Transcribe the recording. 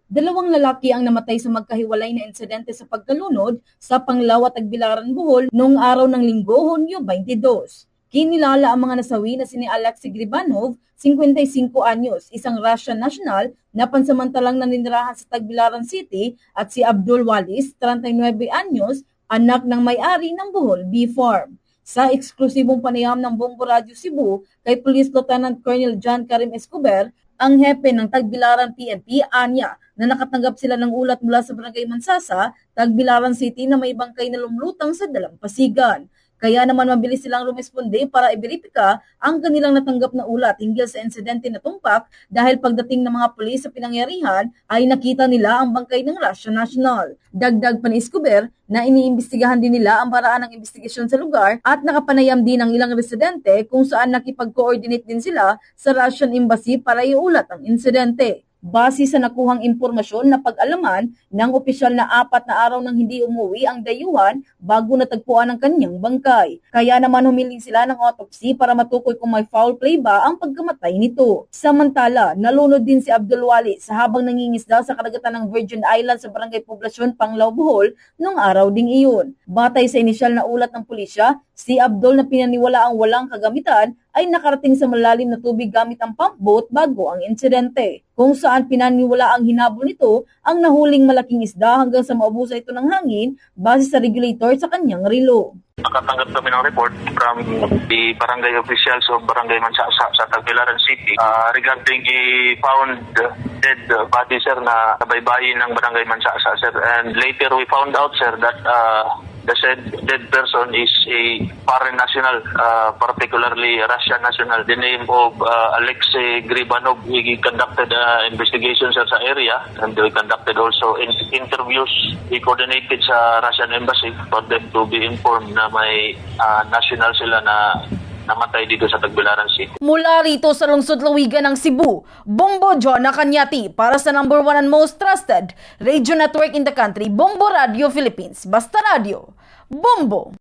Dalawang lalaki ang namatay sa magkahiwalay na insidente sa pagkalunod sa Panglao at Tagbilaran, Bohol noong araw ng Linggo, Hunyo 22. Kinilala ang mga nasawi na sini Alexei Gribanov, 55 anyos, isang Russian national na pansamantalang naninirahan sa Tagbilaran City, at si Abdul Walis, 39 anyos, anak ng may-ari ng Bohol Bee Farm. Sa eksklusibong panayam ng Bombo Radio Cebu kay Police Lieutenant Colonel John Karim Escobar, ang hepe ng Tagbilaran PNP, anya na nakatanggap sila ng ulat mula sa Barangay Mansasa, Tagbilaran City na may bangkay na lumulutang sa dalampasigan. Kaya naman mabilis silang rumesponde para iberipika ang kanilang natanggap na ulat hinggil sa insidente na tumpak, dahil pagdating ng mga pulis sa pinangyarihan ay nakita nila ang bangkay ng Russian national. Dagdag pa ni Escobar na iniimbestigahan din nila ang paraan ng investigasyon sa lugar at nakapanayam din ang ilang residente kung saan nakipag-coordinate din sila sa Russian Embassy para iulat ang insidente. Base sa nakuhang impormasyon na pag-alaman ng opisyal na 4 na araw nang hindi umuwi ang dayuhan bago natagpuan ang kanyang bangkay. Kaya naman humiling sila ng autopsy para matukoy kung may foul play ba ang pagkamatay nito. Samantala, nalunod din si Abdul Wali sa habang nangingisda sa karagatan ng Virgin Islands sa Barangay Poblasyon, Panglao, Bohol noong araw ding iyon. Batay sa inisyal na ulat ng pulisya, si Abdul na pinaniwala ang walang kagamitan ay nakarating sa malalim na tubig gamit ang pump boat bago ang insidente, kung saan pinaniwala ang hinabol nito ang nahuling malaking isda hanggang sa maubusan ito ng hangin base sa regulator sa kanyang relo. Nakatanggap kami ng report from the barangay officials of Barangay Mansasa sa Tagbilaran City regarding a found dead body, sir, na kabaybayin ng Barangay Mansasa, sir. And later we found out, sir, that the said dead person is a foreign national, particularly Russian national. The name of Alexei Gribanov. We conducted investigation, sir, sa area, and we conducted also interviews. We coordinated sa Russian Embassy for them to be informed na may national sila na namatay dito sa Tagbilaran City. Mula rito sa lungsod Lawigan ng Cebu, Bombo John Nakanyati para sa number 1 and most trusted radio network in the country, Bombo Radio Philippines. Basta Radio, Bombo!